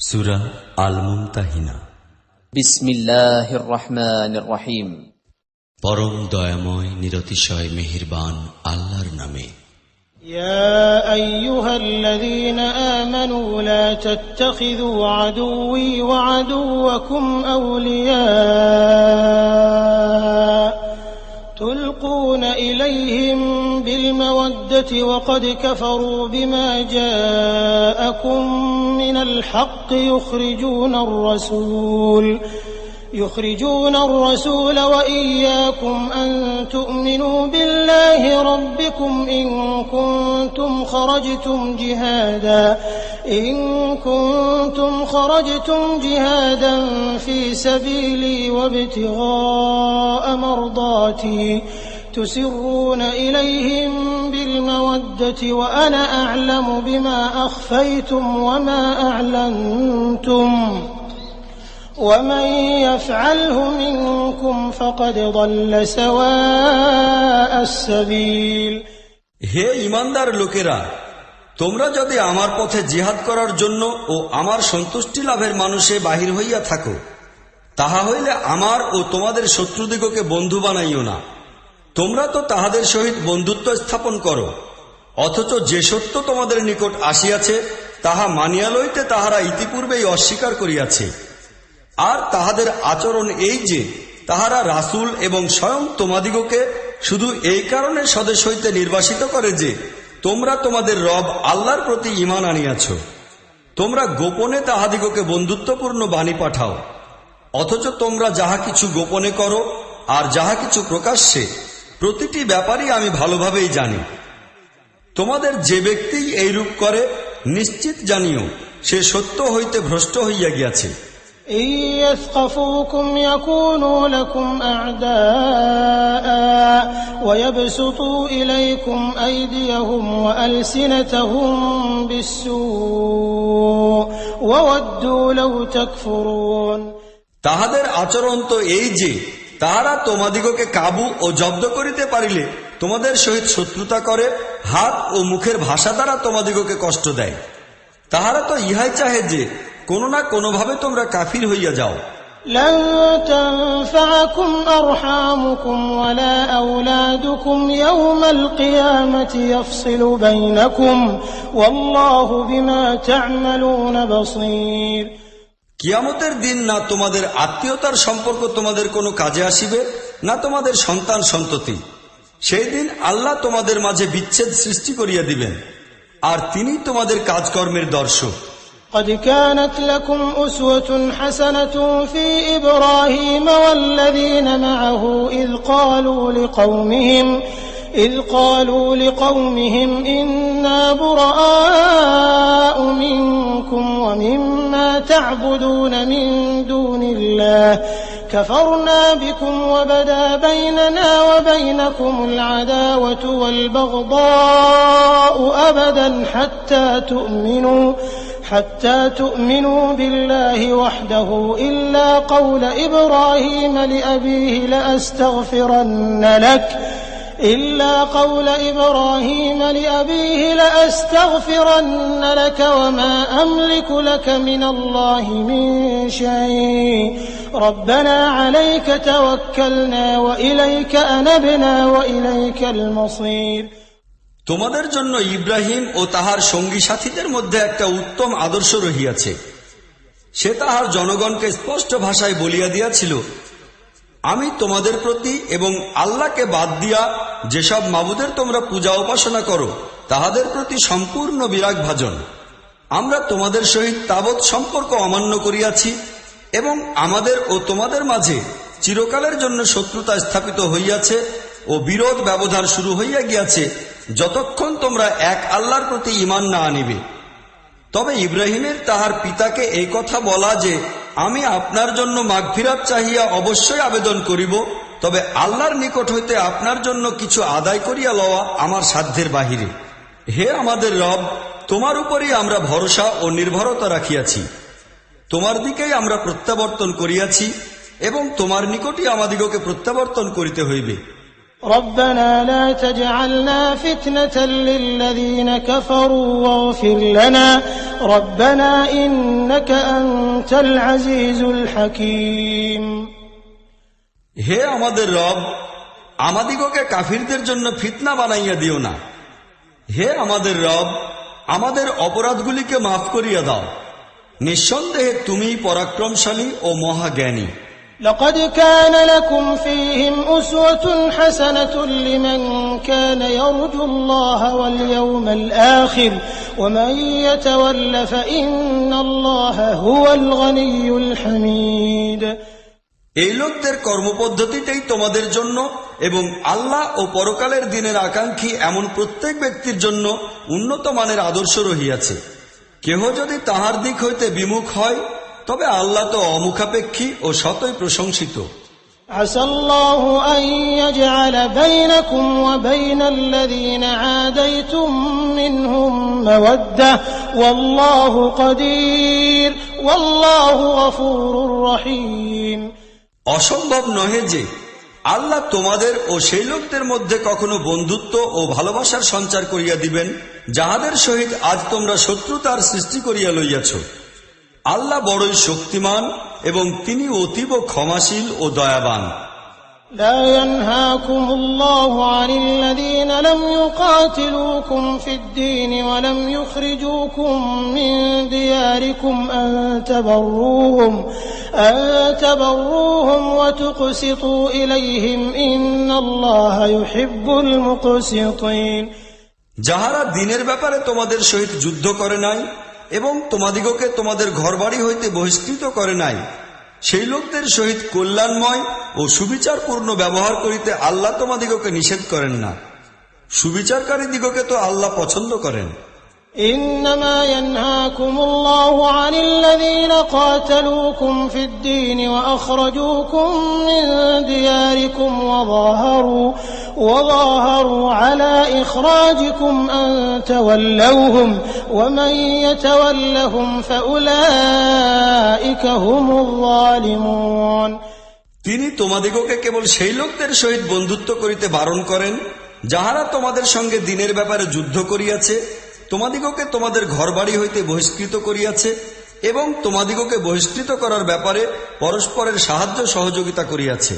সূরা আল মুমতাহিনা। বিসমিল্লাহির রহমানির রহিম। পরম দয়াময় নিরতিশয় মেহেরবান আল্লাহর নামে। يا أيها الذين آمنوا لا تتخذوا عدوي وعدوكم أولياء تلقون إليهم بالمودة وقد كفروا بما جاءكم من الحق يخرجون الرسول وإياكم أن تؤمنوا بالله ربكم إن كنتم خرجتم جهادا في سبيلي وابتغاء مرضاتي تسرون إليهم بالمودة وأنا أعلم بما أخفيتم وما أعلنتم ومن يفعله منكم فقد ضل سواء السبيل। হে ঈমানদার লোকেরা, তোমরা যদি আমার পথে জিহাদ করার জন্য ও আমার সন্তুষ্টি লাভের মানুষে বাহির হইয়া থাকো, তাহা হইলে আমার ও তোমাদের শত্রুদিগকে বন্ধু বানাইও না। তোমরা তো তাহাদের সহিত বন্ধুত্ব স্থাপন করো, অথচ যে সত্য তোমাদের নিকট আসিয়াছে তাহা মানিয়া লইতে তাহারা ইতিপূর্বেই অস্বীকার করিয়াছে। আর তাহাদের আচরণ এই যে তাহারা রাসূল এবং স্বয়ং তোমাদিগকে শুধু এই কারণে স্বদেশ হইতে নির্বাসিত করে যে তোমরা তোমাদের রব আল্লাহর প্রতি ঈমান আনিয়াছ। তোমরা গোপনে তাহাদিগকে বন্ধুত্বপূর্ণ বাণী পাঠাও, অথচ তোমরা যাহা কিছু গোপনে করো আর যাহা কিছু প্রকাশ্যে, প্রতিটি ব্যাপারই আমি ভালোভাবেই জানি। তোমাদের যে ব্যক্তিই এইরূপ করে নিশ্চিত জানিও সে সত্য হইতে ভ্রষ্ট হইয়া গিয়াছে। إن يثقفوكم يكونوا لكم أعداء ويبسطوا إليكم أيديهم وألسنتهم بالسوء وودوا لو تكفرون। তাহাদের আচরণ তো এই যে তাহারা তোমাদিগকে কাবু ও জব্দ করিতে পারিলে তোমাদের সহিত শত্রুতা করে, হাত ও মুখের ভাষা দ্বারা তোমাদিগকে কষ্ট দেয়। তাহারা তো ইহাই চাহে যে কোনো না কোনোভাবে তোমরা কাফির হইয়া যাও। لن تنفعكم أرحامكم ولا أولادكم يوم القيامة يفصل بينكم والله بما تعملون بصير। কিয়ামতের দিন না তোমাদের আত্মীয়তার সম্পর্ক তোমাদের কোনো কাজে আসিবে, না তোমাদের সন্তান সন্ততি। সেই দিন আল্লাহ তোমাদের মাঝে বিচ্ছেদ সৃষ্টি করিয়া দিবেন, আর তিনি তোমাদের কাজকর্মের দর্শক। قد كانت لكم أسوة حسنة في إبراهيم والذين معه إذ قالوا لقومهم إنا براء منكم ومما تعبدون من دون الله كفرنا بكم وبدا بيننا وبينكم العداوة والبغضاء أبدا حتى تؤمنوا بالله وحده إلا قول إبراهيم لأبيه لأستغفرن لك وما أملك لك من الله من شيء ربنا عليك توكلنا وإليك أنبنا وإليك المصير। তোমাদের জন্য ইব্রাহিম ও তাহার সঙ্গী সাথীদের মধ্যে একটা উত্তম আদর্শ রহিয়াছে। সে তাহার জনগণকে স্পষ্ট ভাষায় বলিয়া দিয়াছিল, আমি তোমাদের প্রতি এবং আল্লাহকে বাদ দিয়া যেসব মাবুদের তোমরা পূজা উপাসনা করো তাহাদের প্রতি সম্পূর্ণ বিরাগভাজন। আমরা তোমাদের সহিত তাবৎ সম্পর্ক অমান্য করিয়াছি এবং আমাদের ও তোমাদের মাঝে চিরকালের জন্য শত্রুতা স্থাপিত হইয়াছে ও বিরোধ ব্যবধান শুরু হইয়া গিয়াছে যতক্ষণ তোমরা এক আল্লাহর প্রতি ঈমান না আনিবে। তবে ইব্রাহিমের তাহার পিতাকে এই কথা বলা যে আমি আপনার জন্য মাগফিরাত চাহিয়া অবশ্যই আবেদন করিব, তবে আল্লাহর নিকট হইতে আপনার জন্য কিছু আদায় করিয়া লওয়া আমার সাধ্যের বাহিরে। হে আমাদের রব, তোমার উপরই আমরা ভরসা ও নির্ভরতা রাখিয়াছি, তোমার দিকেই আমরা প্রত্যাবর্তন করিয়াছি এবং তোমার নিকটই আমাদিগকে প্রত্যাবর্তন করিতে হইবে। ربنا لا تجعلنا فتنة للذين كفروا واغفر لنا ربنا إنك أنت العزيز الحكيم হে আমাদের রব, আমাদিগকে কাফিরদের জন্য ফিতনা বানাইয়া দিও না। হে আমাদের রব, আমাদের অপরাধগুলিকে মাফ করিয়া দাও। নিঃসন্দেহে তুমিই পরাক্রমশালী ও মহাজ্ঞানী। لقد كان لكم فيهم أسوة حسنة لمن كان يرجو الله واليوم الآخر ومن يتول فإن الله هو الغني الحميد এই লোকদের কর্মপদ্ধতিটাই তোমাদের জন্য এবং আল্লাহ ও পরকালের দিনের আকাঙ্ক্ষী এমন প্রত্যেক ব্যক্তির জন্য উন্নত মানের আদর্শ রহিয়াছে। কেহ যদি তাহার দিক হইতে বিমুখ হয় তবে আল্লাহ তো অমুখাপেক্ষী ও শতই প্রশংসিত। عسى الله أن يجعل بينكم وبين الذين عاديتم منهم مودة والله قدير والله غفور رحيم অসম্ভব নহে যে আল্লাহ তোমাদের ও সেই লোকদের মধ্যে কখনো বন্ধুত্ব ও ভালোবাসার সঞ্চার করিয়া দিবেন যাহাদের সহিত আজ তোমরা শত্রুতার সৃষ্টি করিয়া লইয়াছ। আল্লাহ বড়ই শক্তিমান এবং তিনি অতীব ক্ষমাশীল ও দয়াবান। لا ينهاكم الله عن الذين لم يقاتلوكم في الدين ولم يخرجوكم من دياركم أن تبروهم وتقسطوا إليهم إن الله يحب المقسطين যাহারা দিনের ব্যাপারে তোমাদের সহিত যুদ্ধ করে নাই এবং তোমাদিগকে তোমাদের ঘরবাড়ি হইতে বহিষ্কৃত করে নাই, সেই লোকদের সহিত কল্যাণময় ও সুবিচারপূর্ণ ব্যবহার করিতে আল্লাহ তোমাদিগকে নিষেধ করেন না। সুবিচারকারী দিগকে তো আল্লাহ পছন্দ করেন। إنما ينهاكم الله عن الذين قاتلوكم في الدين وأخرجوكم من دياركم وظاهروا على إخراجكم أن تولوهم ومن يتولهم فأولئك هم الظالمون তিনি তোমাদিগকে কেবল সেই লোকদের সহিত বন্ধুত্ব করিতে বারণ করেন যাহারা তোমাদের সঙ্গে দিনের ব্যাপারে যুদ্ধ করিয়াছে, তোমাদিগকে তোমাদের ঘরবাড়ি হইতে বহিষ্কৃত করিয়াছে এবং তোমাদিগকে বহিষ্কৃত করার ব্যাপারে পরস্পরের সাহায্য সহযোগিতা করিয়াছে।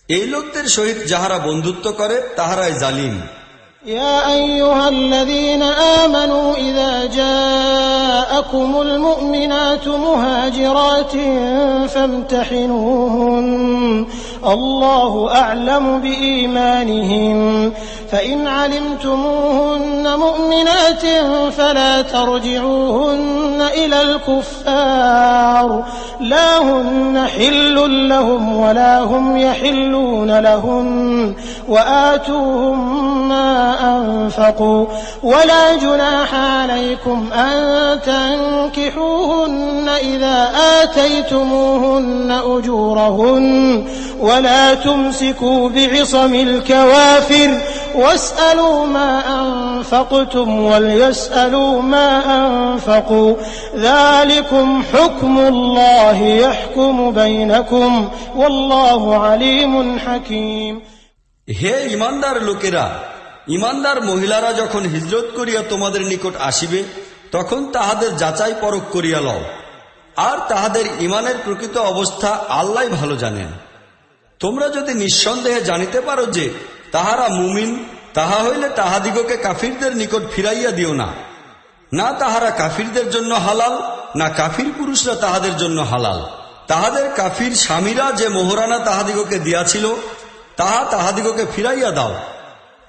এই লোকদের সহিত যাহারা বন্ধুত্ব করে তাহারাই জালিম। يا أيها الذين آمنوا إذا جاءكم المؤمنات مهاجرات فامتحنوهن الله أعلم بإيمانهن فإن علمتموهن مؤمنات فلا ترجعوهن إلى الكفار لا هن حل لهم ولا هم يحلون لهن وآتوهم ما أنفقوا ولا جناح عليكم أن تنكحوهن إذا آتيتموهن أجورهن ولا تمسكوا بعصم الكوافر واسألوا ما أنفقتم وليسألوا ما أنفقوا ذلكم حكم الله يحكم بينكم والله عليم حكيم হে ইমানদার লোকেরা, ইমানদার মহিলারা যখন হিজরত করিয়া তোমাদের নিকট আসিবে তখন তাহাদের যাচাই পরখ করিয়া লও, আর তাহাদের ইমানের প্রকৃত অবস্থা আল্লাহই ভালো জানেন। তোমরা যদি নিঃসন্দেহে জানিতে পারো যে তাহারা মুমিন, তাহা হইলে তাহাদিগকে কাফিরদের নিকট ফিরাইয়া দিও না। না তাহারা কাফিরদের জন্য হালাল, না কাফির পুরুষরা তাহাদের জন্য হালাল। তাহাদের কাফির স্বামীরা যে মোহরানা তাহাদিগকে দিয়াছিল তাহা তাহাদিগকে ফিরাইয়া দাও।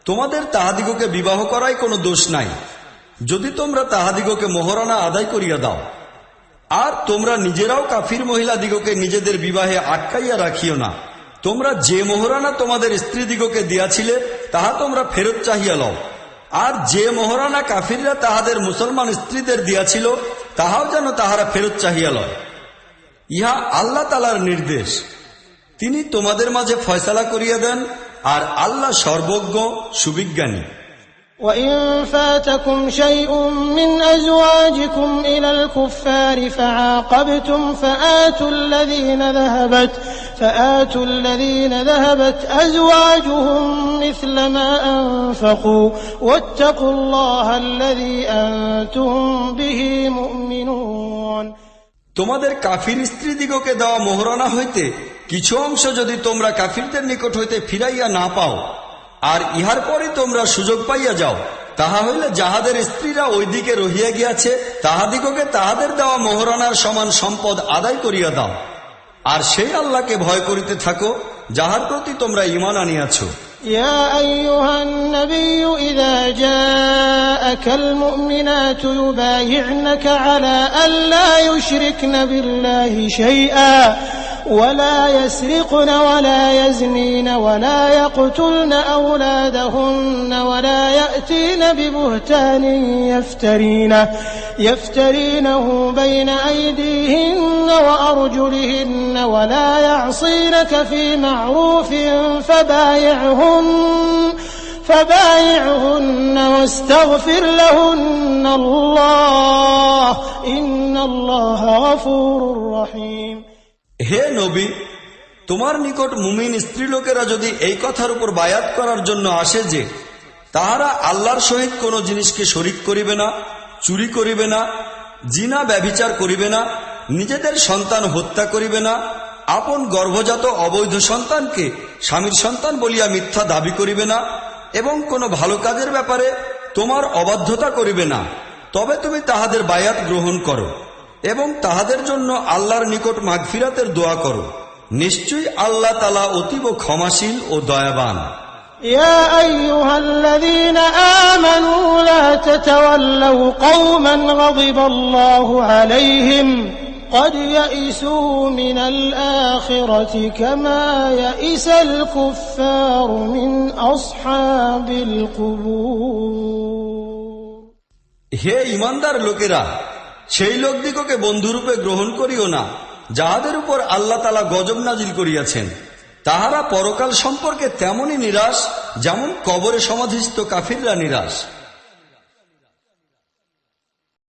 তোমাদের তাহাদিগকে বিবাহ করাই কোনো দোষ নাই, যদি তোমরা তাহাদিগকে মোহরানা আদায় করিয়া দাও। আর তোমরা নিজেরাও কাফির মহিলাদিগকে নিজেদের বিবাহে আটকাইয়া রাখিও না। তোমরা যে মোহরানা তোমাদের স্ত্রীদিগকে দিয়াছিলে তাহা তোমরা ফেরত চাহিয়া লও, আর যে মোহরানা কাফিররা তাহাদের মুসলমান স্ত্রীদের দিয়াছিল তাহাও যেন তাহারা ফেরত চাহিয়া লয়। ইহা আল্লাহ তাআলার নির্দেশ, তিনি তোমাদের মাঝে ফয়সালা করিয়া দেন, আর আল্লাহ সর্বজ্ঞ সুবিজ্ঞানী। وإن فاتكم شيء من أزواجكم إلى الكفار فعاقبتم فآتوا الذين ذهبت أزواجهم مثل ما أنفقوا واتقوا الله الذي أنتم به مؤمنون। তোমাদের কাফির স্ত্রীদিগকে দেওয়া মোহরানা হইতে কিছু অংশ যদি তোমরা কাফিরদের নিকট হইতে ফিরাইয়া না পাও, আর ইহার পরে তোমরা সুযোগ পাইয়া যাও, তাহা হইলে যাহাদের স্ত্রীরা ওই দিকে রহিয়া গিয়াছে তাহাদিগকে তাহাদের দেওয়া মোহরানার সমান সম্পদ আদায় করিয়া দাও। আর সেই আল্লাহকে ভয় করিতে থাকো যাহার প্রতি তোমরা ঈমান আনিয়াছ। يا أيها النبي إذا جاءك المؤمنات يبايعنك على أن لا يشركن بالله شيئا ولا يسرقن ولا يزنين ولا يقتلن أولادهن ولا يأتين ببهتان يفترينه بين أيديهن وأرجلهن ولا يعصينك في معروف فبايعهن واستغفر لهن الله إن الله غفور رحيم। হে নবী, তোমার নিকট মুমিন স্ত্রীলোকেরা যদি এই কথার উপর বায়াত করার জন্য আসে যে তাহারা আল্লাহর সহিত কোনো জিনিসকে শরিক করিবে না, চুরি করিবে না, জিনা ব্যভিচার করিবে না, নিজেদের সন্তান হত্যা করিবে না, আপন গর্ভজাত অবৈধ সন্তানকে স্বামীর সন্তান বলিয়া মিথ্যা দাবি করিবে না এবং কোনো ভালো কাজের ব্যাপারে তোমার অবাধ্যতা করিবে না, তবে তুমি তাহাদের বায়াত গ্রহণ করো এবং তাহাদের জন্য আল্লাহর নিকট মাগফিরাতের দোয়া করো। নিশ্চয়ই আল্লাহ তাআলা অতীব ক্ষমাশীল ও দয়াবান। يا أيها الذين آمنوا لا تتولوا قوما غضب الله عليهم قد يئسوا من الآخرة كما يئس الكفار من أصحاب القبور। হে ঈমানদার লোকেরা, সেই লোকদিগকে বন্ধুরূপে গ্রহণ করিও না যাহাদের উপর আল্লাহ তাআলা গজব নাজিল করিয়াছেন। তাহারা পরকাল সম্পর্কে তেমনই নিরাশ যেমন কবরে সমাধিস্থ কাফিররা নিরাশ।